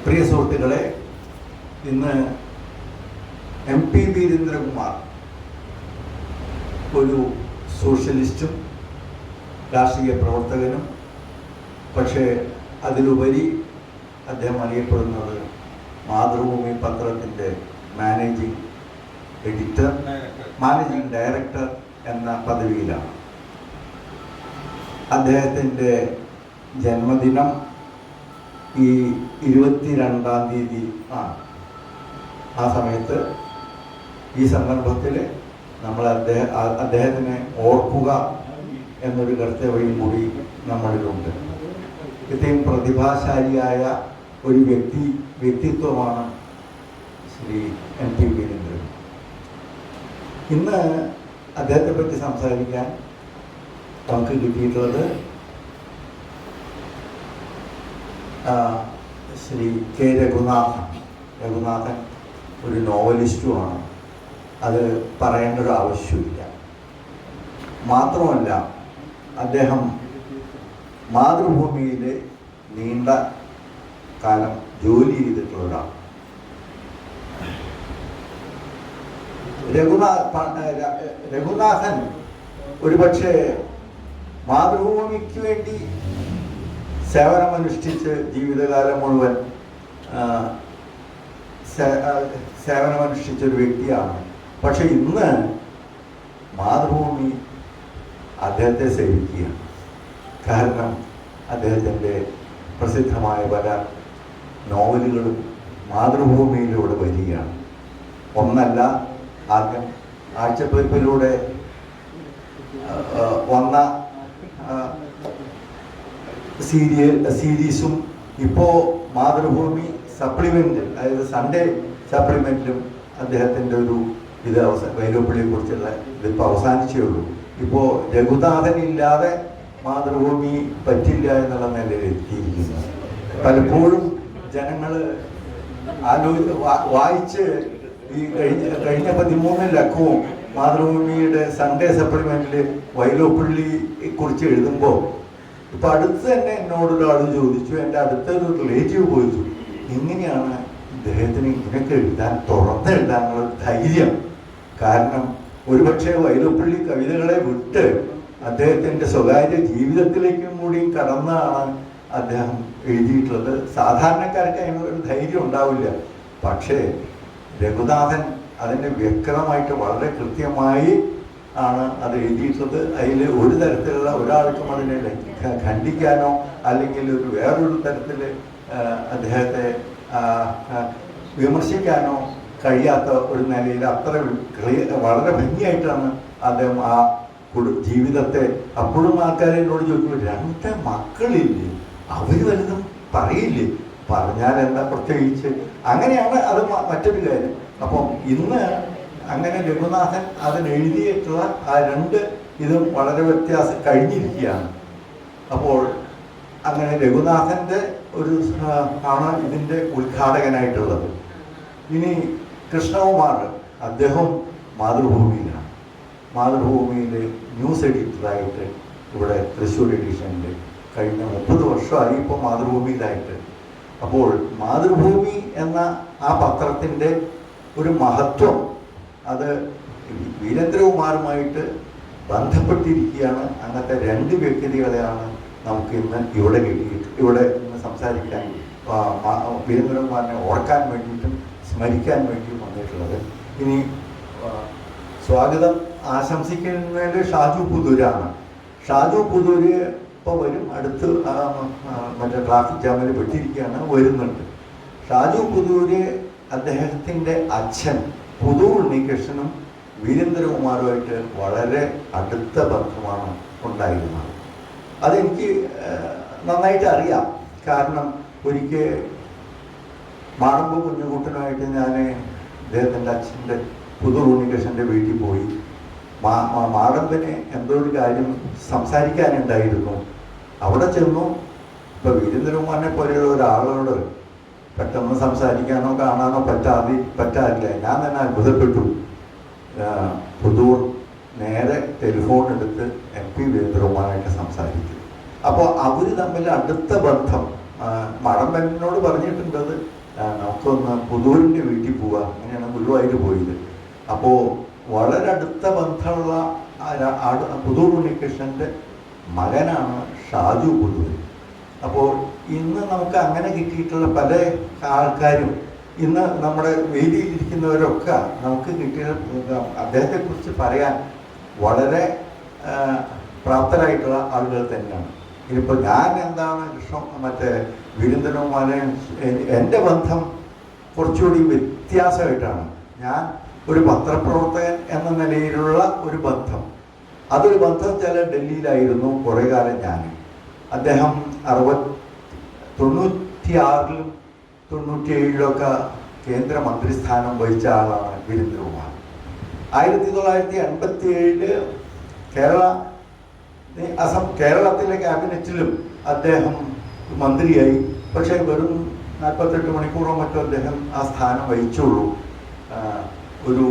പ്രിയ സുഹൃത്തുക്കളെ, ഇന്ന് MP വീരേന്ദ്രകുമാർ ഒരു സോഷ്യലിസ്റ്റും രാഷ്ട്രീയ പ്രവർത്തകനും, പക്ഷേ അതിലുപരി അദ്ദേഹം അറിയപ്പെടുന്നത് മാതൃഭൂമി പത്രത്തിൻ്റെ മാനേജിംഗ് ഡയറക്ടർ എന്ന പദവിയിലാണ്. അദ്ദേഹത്തിൻ്റെ ജന്മദിനം ഈ 22-ാം തീയതി ആണ്. ആ സമയത്ത് ഈ സന്ദർഭത്തിൽ നമ്മൾ അദ്ദേഹത്തിനെ ഓർക്കുക എന്നൊരു കർത്തവ്യം കൂടി നമ്മളിലുണ്ട്. ഇത്രയും പ്രതിഭാശാലിയായ ഒരു വ്യക്തിത്വമാണ് ശ്രീ MP വീരേന്ദ്രൻ. ഇന്ന് അദ്ദേഹത്തെ പറ്റി സംസാരിക്കാൻ നമുക്ക് കിട്ടിയിട്ടുള്ളത് ശ്രീ K. രഘുനാഥൻ ഒരു നോവലിസ്റ്റുമാണ്. അത് പറയേണ്ട ഒരു ആവശ്യമില്ല. മാത്രമല്ല, അദ്ദേഹം മാതൃഭൂമിയിൽ നീണ്ട കാലം ജോലി ചെയ്തിട്ടുള്ളതാണ്. രഘുനാഥൻ ഒരുപക്ഷെ മാതൃഭൂമിക്ക് വേണ്ടി സേവനമനുഷ്ഠിച്ച് ജീവിതകാലം മുഴുവൻ സേവനമനുഷ്ഠിച്ചൊരു വ്യക്തിയാണ്. പക്ഷെ ഇന്ന് മാതൃഭൂമി അദ്ദേഹത്തെ സേവിക്കുകയാണ്. കാരണം അദ്ദേഹത്തിൻ്റെ പ്രസിദ്ധമായ പല നോവലുകളും മാതൃഭൂമിയിലൂടെ വരികയാണ്. ഒന്നല്ല, ആദ്യം ആഴ്ചപ്പതിപ്പിലൂടെ വന്ന സീരീസും ഇപ്പോൾ മാതൃഭൂമി സപ്ലിമെൻ്റ്, അതായത് സൺഡേ സപ്ലിമെൻറ്റിലും അദ്ദേഹത്തിൻ്റെ ഒരു വൈലോപ്പിള്ളിയെ കുറിച്ചുള്ള ഇതിപ്പോൾ അവസാനിച്ചേ ഉള്ളൂ. ഇപ്പോൾ രഘുനാഥനില്ലാതെ മാതൃഭൂമി പറ്റില്ല എന്നുള്ള നിലയിൽ എത്തിയിരിക്കുന്നു. പലപ്പോഴും ജനങ്ങൾ വായിച്ച് ഈ കഴിഞ്ഞ 13 ലക്കവും മാതൃഭൂമിയുടെ സൺഡേ സപ്ലിമെൻറ്റിൽ വൈലോപ്പിള്ളിയെ കുറിച്ച് എഴുതുമ്പോൾ ഇപ്പം അടുത്ത് തന്നെ എന്നോടൊരാൾ ചോദിച്ചു, എൻ്റെ അടുത്തൊരു റിലേറ്റീവ് ചോദിച്ചു, എങ്ങനെയാണ് ഇദ്ദേഹത്തിന് ഇങ്ങനെയൊക്കെ തുറന്നെഴുതാനുള്ള ധൈര്യം? കാരണം ഒരുപക്ഷെ വൈലോപ്പിള്ളി കവിതകളെ വിട്ട് അദ്ദേഹത്തിൻ്റെ സ്വകാര്യ ജീവിതത്തിലേക്കും കൂടി കടന്നാണ് അദ്ദേഹം എഴുതിയിട്ടുള്ളത്. സാധാരണക്കാർക്ക് അതിനൊരു ധൈര്യം ഉണ്ടാവില്ല. പക്ഷേ രഘുനാഥൻ അതിൻ്റെ വ്യക്തമായിട്ട് വളരെ കൃത്യമായി ആണ് അത് എഴുതിയിട്ടുള്ളത്. അതിൽ ഒരു തരത്തിലുള്ള ഒരാൾക്കും അതിനെ ഖണ്ഡിക്കാനോ അല്ലെങ്കിൽ വേറൊരു തരത്തിൽ അദ്ദേഹത്തെ വിമർശിക്കാനോ കഴിയാത്ത ഒരു നിലയിൽ അത്ര വളരെ ഭംഗിയായിട്ടാണ് അദ്ദേഹം ആ ജീവിതത്തെ. അപ്പോഴും ആൾക്കാരെന്നോട് ചോദിക്കുമ്പോൾ 2 മക്കളില്ലേ, അവർ വലുതും പറയില്ലേ, പറഞ്ഞാൽ എന്താ പ്രത്യേകിച്ച്, അങ്ങനെയാണ് അത് മറ്റൊരു കാര്യം. അപ്പം ഇന്ന് അങ്ങനെ രഘുനാഥൻ അതിനെഴുതിയിട്ടുള്ള ആ 2 ഇതും വളരെ വ്യത്യാസം കഴിഞ്ഞിരിക്കുകയാണ്. അപ്പോൾ അങ്ങനെ രഘുനാഥൻ്റെ ഒരു ആണ് ഇതിൻ്റെ ഉദ്ഘാടകനായിട്ടുള്ളത്. ഇനി കൃഷ്ണകുമാർ, അദ്ദേഹം മാതൃഭൂമിയിലാണ്. മാതൃഭൂമിയിൽ ന്യൂസ് എഡിറ്ററായിട്ട് ഇവിടെ തൃശ്ശൂർ എഡിഷനിൽ കഴിഞ്ഞ 30 വർഷമായി ഇപ്പോൾ മാതൃഭൂമിയിലായിട്ട്. അപ്പോൾ മാതൃഭൂമി എന്ന ആ പത്രത്തിൻ്റെ ഒരു മഹത്വം അത് വീരേന്ദ്രകുമാറുമായിട്ട് ബന്ധപ്പെട്ടിരിക്കുകയാണ്. അങ്ങനത്തെ 2 വ്യക്തികളെയാണ് നമുക്ക് ഇന്ന് ഇവിടെ ഇന്ന് സംസാരിക്കാൻ, വീരേന്ദ്രകുമാറിനെ ഓർക്കാൻ വേണ്ടിയിട്ടും സ്മരിക്കാൻ വേണ്ടിയും വന്നിട്ടുള്ളത്. ഇനി സ്വാഗതം ആശംസിക്കുന്നത് ഷാജു പുതൂരാണ്. ഷാജു പുതൂര് ഇപ്പോൾ വരും, അടുത്ത് മറ്റേ ട്രാഫിക് ജാമിൽ പെട്ടിരിക്കുകയാണ്, വരുന്നുണ്ട്. ഷാജു പുതൂര് അദ്ദേഹത്തിൻ്റെ അച്ഛൻ പുതൂർ ഉണ്ണികൃഷ്ണനും വീരേന്ദ്രകുമാറുമായിട്ട് വളരെ അടുത്ത ബന്ധമാണ് ഉണ്ടായിരുന്നത്. അതെനിക്ക് നന്നായിട്ട് അറിയാം. കാരണം ഒരിക്കൽ മാടമ്പ് കുഞ്ഞുകുട്ടനുമായിട്ട് ഞാൻ അദ്ദേഹത്തിൻ്റെ അച്ഛൻ്റെ പുതൂർ ഉണ്ണികൃഷ്ണൻ്റെ വീട്ടിൽ പോയി. മാടമ്പിന് എന്തോ ഒരു കാര്യം സംസാരിക്കാനുണ്ടായിരുന്നു. അവിടെ ചെന്നു. ഇപ്പോൾ വീരേന്ദ്രകുമാറിനെ പോലെയുള്ള ഒരാളോട് പെട്ടെന്ന് സംസാരിക്കാനോ കാണാനോ പറ്റാറില്ല. ഞാൻ തന്നെ അത്ഭുതപ്പെട്ടു. പുതൂർ നേരെ ടെലിഫോൺ എടുത്ത് MP വീരേന്ദ്രകുമാറായിട്ട് സംസാരിക്കും. അപ്പോൾ അവർ തമ്മിൽ അടുത്ത ബന്ധം മടമ്പനോട് പറഞ്ഞിട്ടുണ്ടത് നമുക്കൊന്ന് പുതൂരിൻ്റെ വീട്ടിൽ പോവുക. അങ്ങനെയാണ് ഗുരുവായൂർ പോയത്. അപ്പോൾ വളരെ അടുത്ത ബന്ധമുള്ള പുതൂർ ഉണ്ണികൃഷ്ണൻ്റെ മകനാണ് ഷാജു പുതൂർ. അപ്പോൾ ഇന്ന് നമുക്ക് അങ്ങനെ കിട്ടിയിട്ടുള്ള പല ആൾക്കാരും ഇന്ന് നമ്മുടെ വേദിയിലിരിക്കുന്നവരൊക്കെ നമുക്ക് കിട്ടിയ അദ്ദേഹത്തെക്കുറിച്ച് പറയാൻ വളരെ പ്രാപ്തരായിട്ടുള്ള ആളുകൾ തന്നെയാണ്. ഇനിയിപ്പോൾ ഞാൻ എന്താണ് മറ്റേ വീരേന്ദ്രകുമാരൻ എൻ്റെ ബന്ധം കുറച്ചുകൂടി വ്യത്യാസമായിട്ടാണ്. ഞാൻ ഒരു പത്രപ്രവർത്തകൻ എന്ന നിലയിലുള്ള ഒരു ബന്ധം, അതൊരു ബന്ധം ചില ഡൽഹിയിലായിരുന്നു കുറേ കാലം ഞാൻ. അദ്ദേഹം 96-ലും 97-ലൊക്കെ കേന്ദ്രമന്ത്രിസ്ഥാനം വഹിച്ച ആളാണ് വീരേന്ദ്രകുമാർ. 1987 കേരളത്തിലെ ക്യാബിനറ്റിലും അദ്ദേഹം മന്ത്രിയായി. പക്ഷേ വെറും 48 മണിക്കൂറോ മറ്റോ അദ്ദേഹം ആ സ്ഥാനം വഹിച്ചുള്ളൂ. ഒരു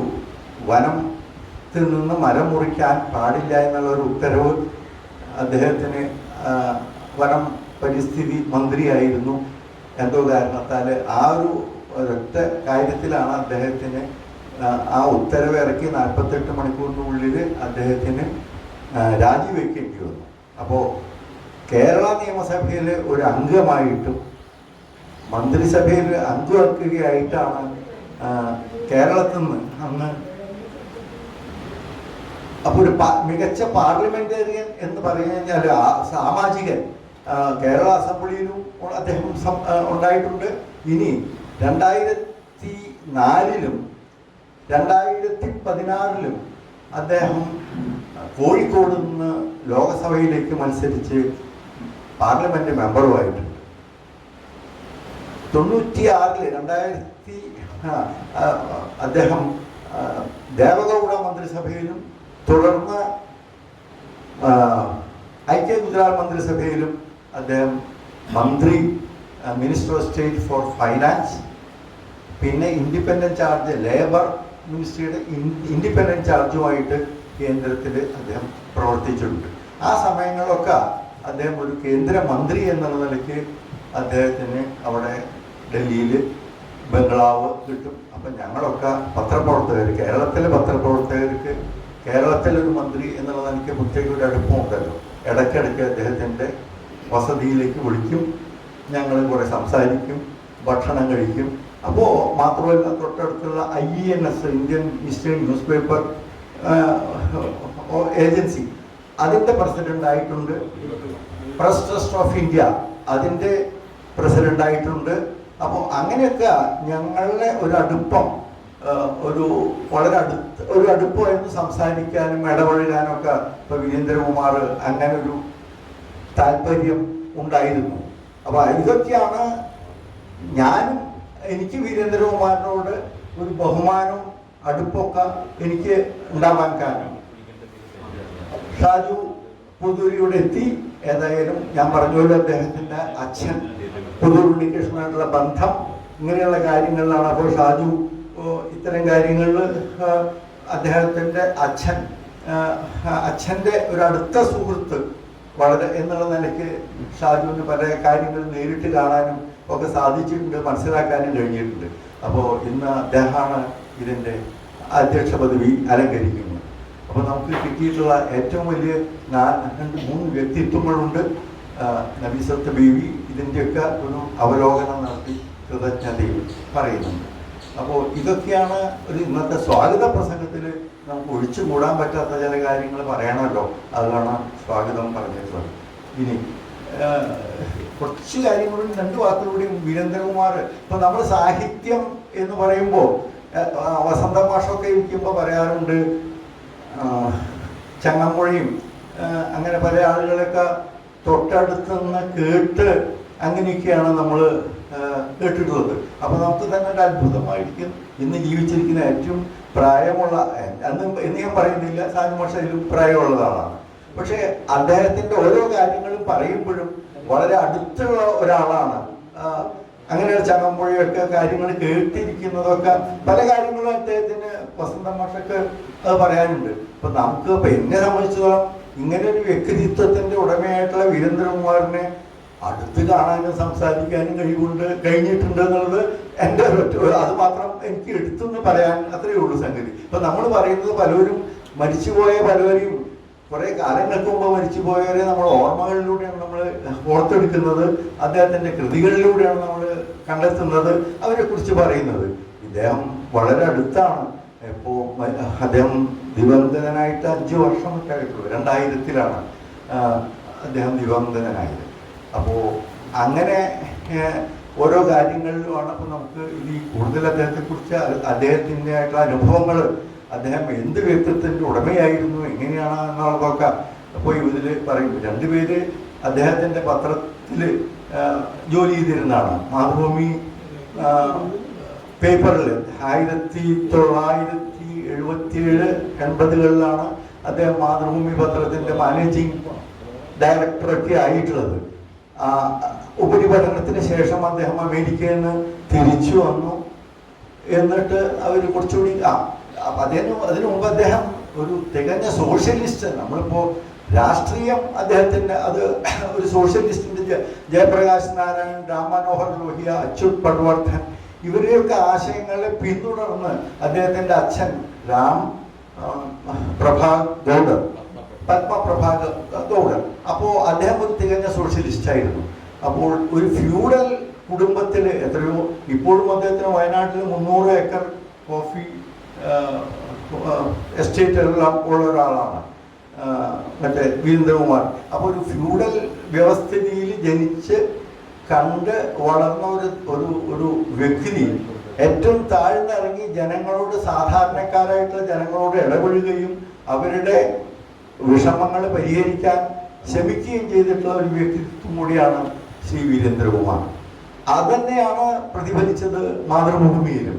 വനത്തിൽ നിന്ന് മരം മുറിക്കാൻ പാടില്ല എന്നുള്ളൊരു ഉത്തരവ് അദ്ദേഹത്തിന്, വനം പരിസ്ഥിതി മന്ത്രിയായിരുന്നു, എന്തോ കാരണത്താൽ ആ ഒരൊറ്റ കാര്യത്തിലാണ് അദ്ദേഹത്തിന് ആ ഉത്തരവ് ഇറക്കി 48 മണിക്കൂറിനുള്ളിൽ അദ്ദേഹത്തിന് രാജിവെക്കേണ്ടി വന്നു. അപ്പോൾ കേരള നിയമസഭയിൽ ഒരു അംഗമായിട്ടും മന്ത്രിസഭയിൽ അംഗമാക്കുകയായിട്ടാണ് കേരളത്തിൽ നിന്ന് അന്ന്. അപ്പോൾ ഒരു മികച്ച പാർലമെന്റേറിയൻ എന്ന് പറഞ്ഞു കഴിഞ്ഞാൽ സാമാജികൻ കേരള അസംബ്ലിയിലും അദ്ദേഹം ഉണ്ടായിട്ടുണ്ട്. ഇനി 2004-ലും 2016-ലും അദ്ദേഹം കോഴിക്കോട് നിന്ന് ലോകസഭയിലേക്ക് മത്സരിച്ച് പാർലമെന്റ് മെമ്പറുമായിട്ടുണ്ട്. 96-ല് അദ്ദേഹം ദേവഗൗഡ മന്ത്രിസഭയിലും തുടർന്ന് ഐക്യ ഗുജറാത്ത് മന്ത്രിസഭയിലും അദ്ദേഹം minister of state for finance, പിന്നെ ഇൻഡിപെൻഡൻറ്റ് ചാർജ് ലേബർ മിനിസ്ട്രിയുടെ ഇൻഡിപെൻഡൻറ്റ് ചാർജുമായിട്ട് കേന്ദ്രത്തിൽ അദ്ദേഹം പ്രവർത്തിച്ചിട്ടുണ്ട്. ആ സമയങ്ങളിലൊക്കെ അദ്ദേഹം ഒരു കേന്ദ്രമന്ത്രി എന്നുള്ള നിലയ്ക്ക് അദ്ദേഹത്തിന് അവിടെ ഡൽഹിയിൽ ബംഗ്ലാവ് കിട്ടും. അപ്പം ഞങ്ങളൊക്കെ പത്രപ്രവർത്തകർ, കേരളത്തിലെ പത്രപ്രവർത്തകർക്ക് കേരളത്തിലൊരു മന്ത്രി എന്നുള്ള നിലയ്ക്ക് പ്രത്യേക ഒരു അടുപ്പമുണ്ടല്ലോ. ഇടയ്ക്കിടയ്ക്ക് അദ്ദേഹത്തിൻ്റെ വസതിയിലേക്ക് വിളിക്കും, ഞങ്ങൾ കുറേ സംസാരിക്കും, ഭക്ഷണം കഴിക്കും. അപ്പോൾ മാത്രമല്ല തൊട്ടടുത്തുള്ള IENS, Indian eastern news paper agency, അതിൻ്റെ പ്രസിഡൻ്റായിട്ടുണ്ട്. പ്രസ് ട്രസ്റ്റ് ഓഫ് ഇന്ത്യ, അതിൻ്റെ പ്രസിഡൻ്റായിട്ടുണ്ട്. അപ്പോൾ അങ്ങനെയൊക്കെ ഞങ്ങളുടെ ഒരു അടുപ്പം, വളരെ ഒരു അടുപ്പമായിരുന്നു. സംസാരിക്കാനും ഇടപഴകാനും ഒക്കെ ഇപ്പോൾ വീരേന്ദ്രകുമാർ അങ്ങനെ ഒരു താല്പര്യം ഉണ്ടായിരുന്നു. അപ്പോൾ ഇതൊക്കെയാണ് എനിക്ക് വീരേന്ദ്രകുമാറിനോട് ഒരു ബഹുമാനവും അടുപ്പൊക്കെ എനിക്ക് ഉണ്ടാവാൻ കാരണം. ഷാജു പുതൂരിയുടെ എത്തി. ഏതായാലും ഞാൻ പറഞ്ഞുകൊണ്ട് അദ്ദേഹത്തിൻ്റെ അച്ഛൻ പുതൂർ ഉണ്ണികൃഷ്ണനായിട്ടുള്ള ബന്ധം ഇങ്ങനെയുള്ള കാര്യങ്ങളിലാണ്. അപ്പോൾ ഷാജു ഇത്തരം കാര്യങ്ങളിൽ അദ്ദേഹത്തിൻ്റെ അച്ഛൻ്റെ ഒരു അടുത്ത സുഹൃത്ത് വളരെ എന്നുള്ള നിലയ്ക്ക് ഷാജുവിന് പല കാര്യങ്ങൾ നേരിട്ട് കാണാനും ഒക്കെ സാധിച്ചിട്ടുണ്ട്, മനസ്സിലാക്കാനും കഴിഞ്ഞിട്ടുണ്ട്. അപ്പോൾ ഇന്ന് അദ്ദേഹമാണ് ഇതിൻ്റെ അധ്യക്ഷ പദവി അലങ്കരിക്കുന്നത്. അപ്പോൾ നമുക്ക് കിട്ടിയിട്ടുള്ള ഏറ്റവും വലിയ 3 വ്യക്തിത്വങ്ങളുണ്ട്. നബീസത്ത് ബീവി ഇതിൻ്റെയൊക്കെ ഒരു അവലോകനം നടത്തി കൃതജ്ഞതയും പറയുന്നുണ്ട്. അപ്പോൾ ഇതൊക്കെയാണ് ഒരു ഇന്നത്തെ സ്വാഗത പ്രസംഗത്തിൽ നമുക്ക് ഒഴിച്ചു കൂടാൻ പറ്റാത്ത ചില കാര്യങ്ങൾ പറയണമല്ലോ, അതാണ് സ്വാഗതം പറഞ്ഞിട്ടുള്ളത്. ഇനി കുറച്ച് കാര്യങ്ങളും 2 വാക്കുകളുടെയും വീരേന്ദ്രകുമാർ. ഇപ്പം നമ്മൾ സാഹിത്യം എന്ന് പറയുമ്പോൾ വസന്ത മാഷൊക്കെ ഇരിക്കുമ്പോൾ പറയാറുണ്ട് ചങ്ങമ്പുഴയും അങ്ങനെ പല ആളുകളൊക്കെ തൊട്ടടുത്ത് നിന്ന് കേട്ട് അങ്ങനെയൊക്കെയാണ് നമ്മൾ കേട്ടിട്ടുള്ളത്. അപ്പോൾ നമുക്ക് തന്നെ ഒരു അത്ഭുതമായിരിക്കും ഇന്ന് ജീവിച്ചിരിക്കുന്ന ഏറ്റവും പ്രായമുള്ള, എന്ന് ഞാൻ പറയുന്നില്ല, സാനുമാഷയിലും പ്രായമുള്ള ആളാണ്. പക്ഷേ അദ്ദേഹത്തിൻ്റെ ഓരോ കാര്യങ്ങളും പറയുമ്പോഴും വളരെ അടുത്തുള്ള ഒരാളാണ്. അങ്ങനെ ചങ്ങമ്പുഴയൊക്കെ കാര്യങ്ങൾ കേട്ടിരിക്കുന്നതൊക്കെ പല കാര്യങ്ങളും അദ്ദേഹത്തിന് വസന്ത മാഷക്ക് അത് പറയാനുണ്ട്. ഇപ്പം നമുക്ക് ഇപ്പം എന്നെ സംബന്ധിച്ചിടത്തോളം ഇങ്ങനെ ഒരു വ്യക്തിത്വത്തിൻ്റെ ഉടമയായിട്ടുള്ള വീരേന്ദ്രകുമാറിനെ അടുത്ത് കാണാനും സംസാരിക്കാനും കഴിഞ്ഞിട്ടുണ്ട് എന്നുള്ളത് എൻ്റെ അത് മാത്രം എനിക്ക് എടുത്തെന്ന് പറയാൻ അത്രയേ ഉള്ളൂ സംഗതി. ഇപ്പം നമ്മൾ പറയുന്നത് പലരും മരിച്ചുപോയ പലവരെയും കുറേ കാലങ്ങൾക്ക് മുമ്പ് മരിച്ചുപോയവരെ നമ്മൾ ഓർമ്മകളിലൂടെയാണ് നമ്മൾ ഓർത്തെടുക്കുന്നത്, അദ്ദേഹത്തിൻ്റെ കൃതികളിലൂടെയാണ് നമ്മൾ കണ്ടെത്തുന്നത്, അവരെ കുറിച്ച് പറയുന്നത്. ഇദ്ദേഹം വളരെ അടുത്താണ്. ഇപ്പോൾ അദ്ദേഹം ദിവംഗതനായിട്ട് 5 വർഷമൊക്കെ ആയിട്ടുള്ളൂ. 2000-ലാണ് അദ്ദേഹം ദിവംഗതനായത്. അപ്പോൾ അങ്ങനെ ഓരോ കാര്യങ്ങളിലുമാണ്. അപ്പോൾ നമുക്ക് ഇത് കൂടുതൽ അദ്ദേഹത്തെക്കുറിച്ച് അദ്ദേഹത്തിൻ്റെ ആയിട്ടുള്ള അനുഭവങ്ങൾ, അദ്ദേഹം എന്ത് വ്യക്തിത്വത്തിൻ്റെ ഉടമയായിരുന്നു, എങ്ങനെയാണ് എന്നുള്ളതൊക്കെ അപ്പോൾ ഇതിൽ പറയും. 2 പേര് അദ്ദേഹത്തിൻ്റെ പത്രത്തിൽ ജോലി ചെയ്തിരുന്നതാണ്. മാതൃഭൂമി പേപ്പറിൽ 1977-80-കളിലാണ് അദ്ദേഹം മാതൃഭൂമി പത്രത്തിൻ്റെ മാനേജിങ് ഡയറക്ടറൊക്കെ ആയിട്ടുള്ളത്. ഉപരിപഠനത്തിന് ശേഷം അദ്ദേഹം അമേരിക്കയിൽ നിന്ന് തിരിച്ചു വന്നു. എന്നിട്ട് അവർ കുറച്ചുകൂടി അതിനു മുമ്പ് അദ്ദേഹം ഒരു തികഞ്ഞ സോഷ്യലിസ്റ്റ്. നമ്മളിപ്പോൾ രാഷ്ട്രീയം അദ്ദേഹത്തിൻ്റെ അത് ഒരു സോഷ്യലിസ്റ്റിൻ്റെ ജയപ്രകാശ് നാരായൺ, രാം മനോഹർ ലോഹിയ, അച്യുത് പട്വർദ്ധൻ ഇവരെയൊക്കെ ആശയങ്ങളെ പിന്തുടർന്ന് അദ്ദേഹത്തിൻ്റെ അച്ഛൻ പത്മപ്രഭാ ഗൗഡർ, അപ്പോൾ അദ്ദേഹം ഒരു തികഞ്ഞ സോഷ്യലിസ്റ്റ് ആയിരുന്നു. അപ്പോൾ ഒരു ഫ്യൂഡൽ കുടുംബത്തിൽ എത്രയോ ഇപ്പോഴും അദ്ദേഹത്തിന് വയനാട്ടിൽ 300 ഏക്കർ കോഫി എസ്റ്റേറ്റുകളെല്ലാം ഉള്ള ഒരാളാണ് മറ്റേ വീരേന്ദ്രകുമാർ. അപ്പോൾ ഒരു ഫ്യൂഡൽ വ്യവസ്ഥിതിയിൽ ജനിച്ച് കണ്ട് വളർന്ന ഒരു വ്യക്തി ഏറ്റവും താഴ്ന്നിറങ്ങി ജനങ്ങളോട്, സാധാരണക്കാരായിട്ടുള്ള ജനങ്ങളോട് ഇടപെടുകയും അവരുടെ വിഷമങ്ങൾ പരിഹരിക്കാൻ ശ്രമിക്കുകയും ചെയ്തിട്ടുള്ള ഒരു വ്യക്തിത്വം കൂടിയാണ് ശ്രീ വീരേന്ദ്രകുമാർ. അതുതന്നെയാണ് പ്രതിഫലിച്ചത് മാതൃഭൂമിയിലും.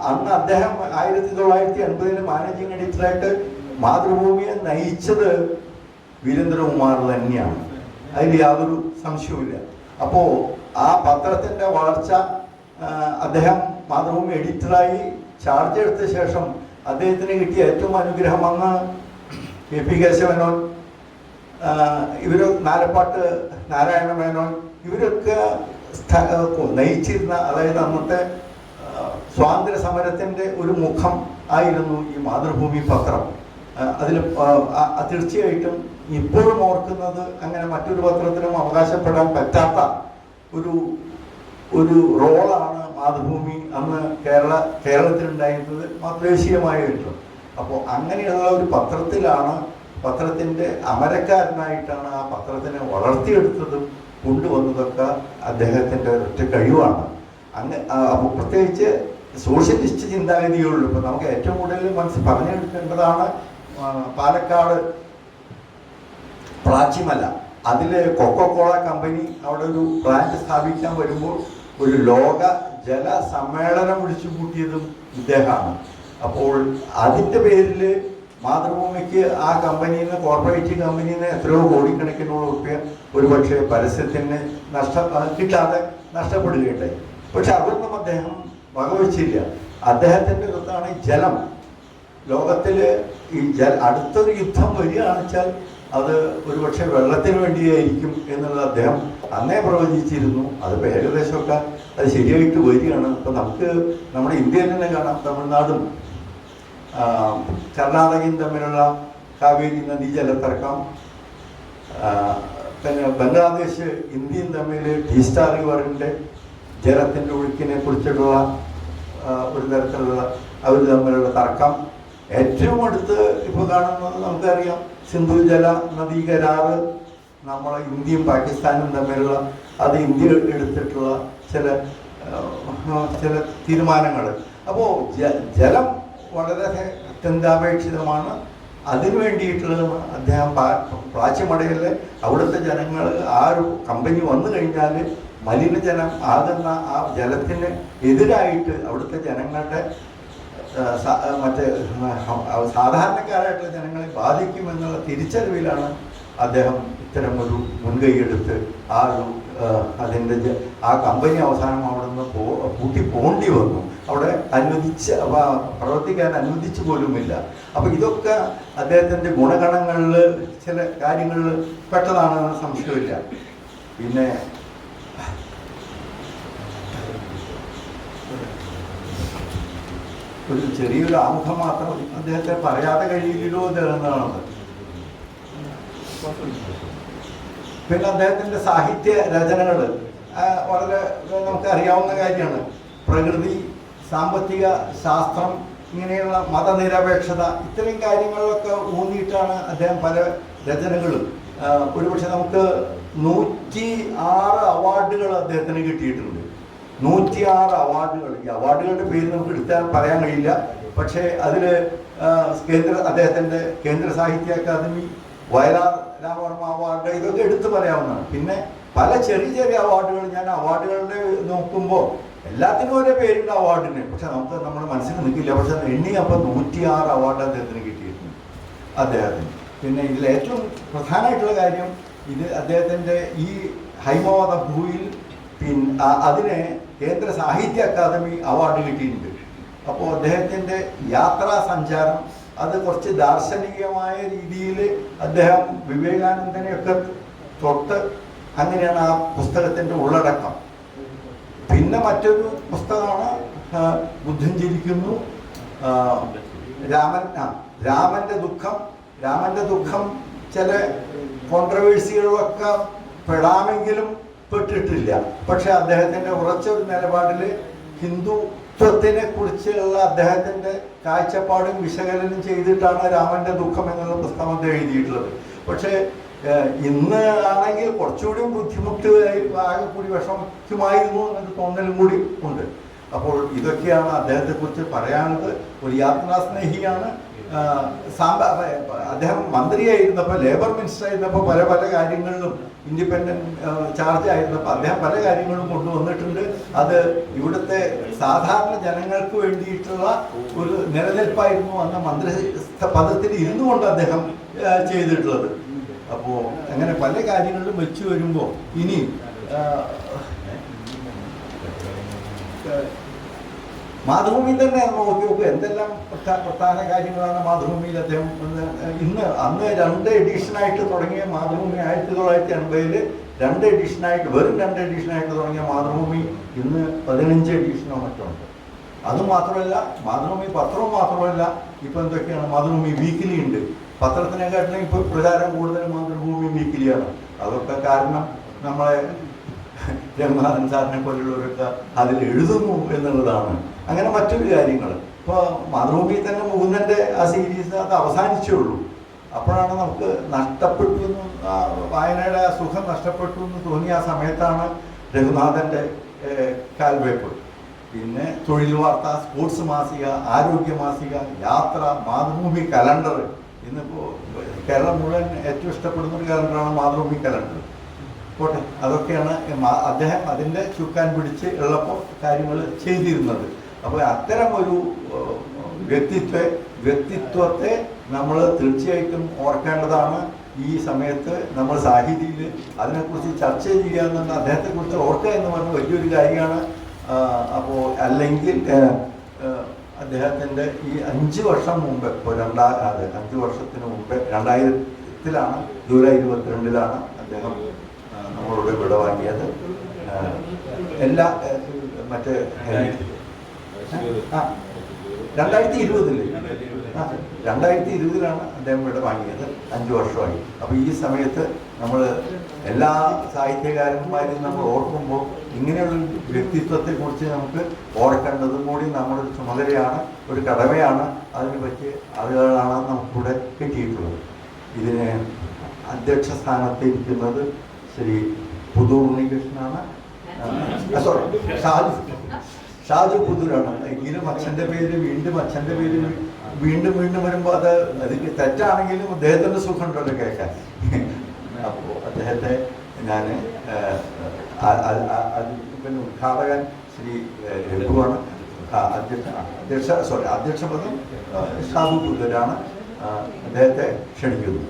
അന്ന് അദ്ദേഹം 1980 മാനേജിങ് എഡിറ്ററായിട്ട് മാതൃഭൂമിയെ നയിച്ചത് വീരേന്ദ്രകുമാർ തന്നെയാണ്. അതിൽ യാതൊരു സംശയവുമില്ല. അപ്പോൾ ആ പത്രത്തിൻ്റെ വളർച്ച, അദ്ദേഹം മാതൃഭൂമി എഡിറ്ററായി ചാർജ് എടുത്ത ശേഷം അദ്ദേഹത്തിന് കിട്ടിയ ഏറ്റവും അനുഗ്രഹം അന്ന് KP കേശവമേനോൻ, നാലപ്പാട്ട് നാരായണ മേനോൻ ഇവരൊക്കെ നയിച്ചിരുന്ന, അതായത് അന്നത്തെ സ്വാതന്ത്ര്യ സമരത്തിൻ്റെ ഒരു മുഖം ആയിരുന്നു ഈ മാതൃഭൂമി പത്രം. അതിൽ തീർച്ചയായിട്ടും ഇപ്പോഴും ഓർക്കുന്നത് അങ്ങനെ മറ്റൊരു പത്രത്തിനും അവകാശപ്പെടാൻ പറ്റാത്ത ഒരു റോളാണ് മാതൃഭൂമി അന്ന് കേരളത്തിലുണ്ടായിരുന്നത്, ദേശീയമായിട്ടും. അപ്പോൾ അങ്ങനെയുള്ള ഒരു പത്രത്തിൻ്റെ അമരക്കാരനായിട്ടാണ് ആ പത്രത്തിനെ വളർത്തിയെടുത്തതും കൊണ്ടുവന്നതൊക്കെ അദ്ദേഹത്തിൻ്റെ ഒറ്റ കഴിവാണ്. അപ്പോൾ പ്രത്യേകിച്ച് സോഷ്യലിസ്റ്റ് ചിന്താഗതിയുള്ളൂ. ഇപ്പോൾ നമുക്ക് ഏറ്റവും കൂടുതൽ പറഞ്ഞെടുക്കേണ്ടതാണ് പാലക്കാട് പ്ലാച്ചിമല. അതിൽ കൊക്കോകോള കമ്പനി അവിടെ ഒരു പ്ലാന്റ് സ്ഥാപിക്കാൻ വരുമ്പോൾ ഒരു ലോക ജല സമ്മേളനം വിളിച്ചു കൂട്ടിയതും ഇദ്ദേഹമാണ്. അപ്പോൾ അതിൻ്റെ പേരിൽ മാതൃഭൂമിക്ക് ആ കമ്പനിയിൽ നിന്ന്, കോർപ്പറേറ്റ് കമ്പനിയിൽ നിന്ന് എത്രയോ കോടിക്കണക്കിനുള്ള റുപ്യ ഒരു പക്ഷേ പരസ്യത്തിന് കിട്ടാതെ നഷ്ടപ്പെടുകയുണ്ടായി. പക്ഷെ അതൊന്നും അദ്ദേഹം വകവച്ചില്ല. അദ്ദേഹത്തിൻ്റെ കൃത്താണ് ജലം. ലോകത്തിൽ ഈ അടുത്തൊരു യുദ്ധം വരികയാണെന്ന് വെച്ചാൽ അത് ഒരുപക്ഷെ വെള്ളത്തിന് വേണ്ടിയായിരിക്കും എന്നുള്ളത് അദ്ദേഹം അന്നേ പ്രവചിച്ചിരുന്നു. അതിപ്പോൾ ഏകദേശമൊക്കെ അത് ശരിയായിട്ട് വരികയാണ്. ഇപ്പം നമുക്ക് നമ്മുടെ ഇന്ത്യയിൽ തന്നെ കാണാം, തമിഴ്നാടും കർണാടകയും തമ്മിലുള്ള കാവേരി നദീജല തർക്കം, പിന്നെ ബംഗ്ലാദേശ് ഇന്ത്യയും തമ്മിൽ ടീസ്റ്റാ റിവറിൻ്റെ ജലത്തിൻ്റെ ഒഴുക്കിനെ കുറിച്ചിട്ടുള്ള ഒരു തരത്തിലുള്ള അവർ തമ്മിലുള്ള തർക്കം. ഏറ്റവും അടുത്ത് ഇപ്പോൾ കാണുന്നത് നമുക്കറിയാം, സിന്ധു ജല നദീ കരാറ്, നമ്മളെ ഇന്ത്യയും പാകിസ്ഥാനും തമ്മിലുള്ള അത് ഇന്ത്യ എടുത്തിട്ടുള്ള ചില തീരുമാനങ്ങൾ. അപ്പോൾ ജലം വളരെ അത്യന്താപേക്ഷിതമാണ്. അതിനു വേണ്ടിയിട്ടുള്ളതാണ് അദ്ദേഹം പ്ലാച്ചിമടയിലെ അവിടുത്തെ ജനങ്ങൾ ആ ഒരു കമ്പനി വന്നു കഴിഞ്ഞാൽ മലിനജലം ആകുന്ന ആ ജലത്തിന് എതിരായിട്ട് അവിടുത്തെ ജനങ്ങളുടെ സാധാരണക്കാരായിട്ടുള്ള ജനങ്ങളെ ബാധിക്കുമെന്നുള്ള തിരിച്ചറിവിലാണ് അദ്ദേഹം ഇത്തരമൊരു മുൻകൈയെടുത്ത് ആ കമ്പനി അവസാനം അവിടെ നിന്ന് പൂട്ടി പോണ്ടി വന്നു. അവിടെ പ്രവർത്തിക്കാൻ അനുവദിച്ചു പോലുമില്ല. അപ്പോൾ ഇതൊക്കെ അദ്ദേഹത്തിൻ്റെ ഗുണഗണങ്ങളിൽ ചില കാര്യങ്ങളിൽ പെട്ടതാണെന്ന് സംശയമില്ല. പിന്നെ ഒരു ചെറിയൊരു ആമുഖം മാത്രം അദ്ദേഹത്തെ പറയാതെ കഴിയില്ലോ എന്നാണത്. പിന്നെ അദ്ദേഹത്തിൻ്റെ സാഹിത്യ രചനകൾ വളരെ നമുക്കറിയാവുന്ന കാര്യമാണ്. പ്രകൃതി, സാമ്പത്തിക ശാസ്ത്രം, ഇങ്ങനെയുള്ള മതനിരപേക്ഷത, ഇത്തരം കാര്യങ്ങളിലൊക്കെ ഊന്നിയിട്ടാണ് അദ്ദേഹം പല രചനകളും. ഒരുപക്ഷെ നമുക്ക് 106 അവാർഡുകൾ അദ്ദേഹത്തിന് കിട്ടിയിട്ടുണ്ട്. 106 അവാർഡുകൾ. ഈ അവാർഡുകളുടെ പേര് നമുക്ക് എടുത്താൽ പറയാൻ കഴിയില്ല. പക്ഷേ അതിൽ അദ്ദേഹത്തിൻ്റെ കേന്ദ്ര സാഹിത്യ അക്കാദമി, വയലാർ രാമവർമ്മ അവാർഡ്, ഇതൊക്കെ എടുത്തു പറയാവുന്നതാണ്. പിന്നെ പല ചെറിയ ചെറിയ അവാർഡുകൾ, ഞാൻ അവാർഡുകളുടെ നോക്കുമ്പോൾ എല്ലാത്തിനും ഒരേ പേരുണ്ട് അവാർഡിന്, പക്ഷെ നമുക്ക് നമ്മുടെ മനസ്സിൽ നിൽക്കില്ല. പക്ഷെ എണ്ണിയപ്പോൾ 106 അവാർഡ് അദ്ദേഹത്തിന് കിട്ടിയിട്ടുണ്ട് അദ്ദേഹത്തിന്. പിന്നെ ഇതിൽ ഏറ്റവും പ്രധാനമായിട്ടുള്ള കാര്യം, ഇത് അദ്ദേഹത്തിൻ്റെ ഈ ഹൈമവത ഭൂയിൽ അതിന് കേന്ദ്ര സാഹിത്യ അക്കാദമി അവാർഡ് കിട്ടിയിട്ടുണ്ട്. അപ്പോൾ അദ്ദേഹത്തിൻ്റെ യാത്രാ സഞ്ചാരം അത് കുറച്ച് ദാർശനികമായ രീതിയിൽ അദ്ദേഹം വിവേകാനന്ദനെയൊക്കെ തൊട്ട്, അങ്ങനെയാണ് ആ പുസ്തകത്തിൻ്റെ ഉള്ളടക്കം. പിന്നെ മറ്റൊരു പുസ്തകമാണ് ബുദ്ധൻ ജനിക്കുന്നു, രാമൻ്റെ ദുഃഖം ചില കോൺട്രവേഴ്സികളൊക്കെ പെടാമെങ്കിലും പെട്ടിട്ടില്ല. പക്ഷെ അദ്ദേഹത്തിൻ്റെ ഉറച്ചൊരു നിലപാടിൽ ഹിന്ദുത്വത്തിനെ കുറിച്ചുള്ള അദ്ദേഹത്തിൻ്റെ കാഴ്ചപ്പാടും വിശകലനം ചെയ്തിട്ടാണ് രാമൻ്റെ ദുഃഖം എന്നുള്ള പുസ്തകം അദ്ദേഹം എഴുതിയിട്ടുള്ളത്. പക്ഷേ ഇന്ന് ആണെങ്കിൽ കുറച്ചുകൂടി ബുദ്ധിമുട്ട് ആകെ കൂടി വിഷമിക്കുമായിരുന്നു എന്നൊരു തോന്നലും കൂടി ഉണ്ട്. അപ്പോൾ ഇതൊക്കെയാണ് അദ്ദേഹത്തെക്കുറിച്ച് പറയാനുള്ളത്. ഒരു യാത്രാസ്നേഹിയാണ്. അദ്ദേഹം മന്ത്രിയായിരുന്നപ്പോൾ, ലേബർ മിനിസ്റ്റർ ആയിരുന്നപ്പോൾ പല പല കാര്യങ്ങളിലും, ഇൻഡിപെൻഡൻറ്റ് ചാർജ് ആയിരുന്നപ്പോൾ അദ്ദേഹം പല കാര്യങ്ങളും കൊണ്ടുവന്നിട്ടുണ്ട്. അത് ഇവിടുത്തെ സാധാരണ ജനങ്ങൾക്ക് വേണ്ടിയിട്ടുള്ള ഒരു നിലനിൽപ്പായിരുന്നു അന്ന് മന്ത്രി പദത്തിൽ ഇരുന്നു കൊണ്ട് അദ്ദേഹം ചെയ്തിട്ടുള്ളത്. അപ്പോൾ അങ്ങനെ പല കാര്യങ്ങളിലും വെച്ച് വരുമ്പോൾ ഇനി മാതൃഭൂമി തന്നെ നോക്കി എന്തെല്ലാം പ്രധാന കാര്യങ്ങളാണ് മാതൃഭൂമിയിൽ അദ്ദേഹം അന്ന് 2 എഡിഷനായിട്ട് തുടങ്ങിയ മാതൃഭൂമി 1980 2 എഡിഷനായിട്ട്, വെറും 2 എഡിഷനായിട്ട് തുടങ്ങിയ മാതൃഭൂമി ഇന്ന് 15 എഡിഷനോ മറ്റോ ഉണ്ട്. അതുമാത്രമല്ല, മാതൃഭൂമി പത്രവും മാത്രമല്ല, ഇപ്പം എന്തൊക്കെയാണ്, മാതൃഭൂമി വീക്കിലി ഉണ്ട്. പത്രത്തിനെക്കാട്ടിലും ഇപ്പോൾ പ്രചാരം കൂടുതലും മാതൃഭൂമി വീക്കിലിയാണ്. അതൊക്കെ കാരണം നമ്മളെ രഘുനാഥൻ സാറിനെ പോലുള്ളവരൊക്കെ അതിൽ എഴുതുന്നു എന്നുള്ളതാണ്. അങ്ങനെ മറ്റൊരു കാര്യങ്ങൾ. ഇപ്പോൾ മാതൃഭൂമിയിൽ തന്നെ മുകുന്ദൻ്റെ ആ സീരീസ് അത് അവസാനിച്ചേ ഉള്ളൂ. അപ്പോഴാണ് നമുക്ക് നഷ്ടപ്പെട്ടു എന്ന്, വായനയുടെ ആ സുഖം നഷ്ടപ്പെട്ടു എന്ന് തോന്നിയ ആ സമയത്താണ് രഘുനാഥൻ്റെ കാൽവയ്പ്. പിന്നെ തൊഴിൽ വാർത്ത, സ്പോർട്സ് മാസിക, ആരോഗ്യ മാസിക, യാത്ര, മാതൃഭൂമി കലണ്ടർ. ഇന്നിപ്പോൾ കേരളം മുഴുവൻ ഏറ്റവും ഇഷ്ടപ്പെടുന്ന ഒരു കലണ്ടറാണ് മാതൃഭൂമി കലണ്ടർ. പോട്ടെ, അതൊക്കെയാണ് അദ്ദേഹം അതിൻ്റെ ചുക്കാൻ പിടിച്ച് ഉള്ളപ്പോൾ കാര്യങ്ങൾ ചെയ്തിരുന്നത്. അപ്പോൾ അത്തരം ഒരു വ്യക്തിത്വത്തെ നമ്മൾ തീർച്ചയായിട്ടും ഓർക്കേണ്ടതാണ്. ഈ സമയത്ത് നമ്മൾ സാഹിതിയിൽ അതിനെക്കുറിച്ച് ചർച്ച ചെയ്യുക എന്നുള്ള, അദ്ദേഹത്തെക്കുറിച്ച് ഓർക്കുക എന്ന് പറഞ്ഞ വലിയൊരു കാര്യമാണ്. അപ്പോൾ അല്ലെങ്കിൽ അദ്ദേഹത്തിൻ്റെ ഈ 5 വർഷം മുമ്പ്, ഇപ്പോൾ 5 വർഷത്തിന് മുമ്പ് 2000-ലാണ്, ജൂലൈ 22-ലാണ് അദ്ദേഹം നമ്മളോട് വിട വാങ്ങിയത്. എല്ലാ മറ്റേ 2020-ലാണ് അദ്ദേഹം വിട വാങ്ങിയത്. 5 വർഷമായി. അപ്പോൾ ഈ സമയത്ത് നമ്മൾ എല്ലാ സാഹിത്യകാരന്മാരെയും നമ്മൾ ഓർക്കുമ്പോൾ ഇങ്ങനെയുള്ള വ്യക്തിത്വത്തെക്കുറിച്ച് നമുക്ക് ഓർക്കേണ്ടതും കൂടി നമ്മുടെ ഒരു ചുമതലയാണ്, ഒരു കടമയാണ്. അതിനെ പറ്റി ആളുകളാണ് നമുക്കിവിടെ കിട്ടിയിട്ടുള്ളത്. ഇതിന് അധ്യക്ഷ സ്ഥാനത്ത് ഇരിക്കുന്നത് ശ്രീ പുതൂർ ഉണ്ണികൃഷ്ണനാണ്. സോറി, ഷാജു പുതൂരാണ്. എങ്കിലും അച്ഛൻ്റെ പേര് വീണ്ടും വരുമ്പോൾ അത് തെറ്റാണെങ്കിലും അദ്ദേഹത്തിൻ്റെ സുഖം ഉണ്ടല്ലോ കേൾക്കാൻ. അപ്പോൾ അദ്ദേഹത്തെ ഞാൻ പിന്നെ ഉദ്ഘാടകൻ ശ്രീ രഘുവാണ്. അധ്യക്ഷ പദം ഷാജു പുതൂരാണ്. അദ്ദേഹത്തെ ക്ഷണിക്കുന്നു.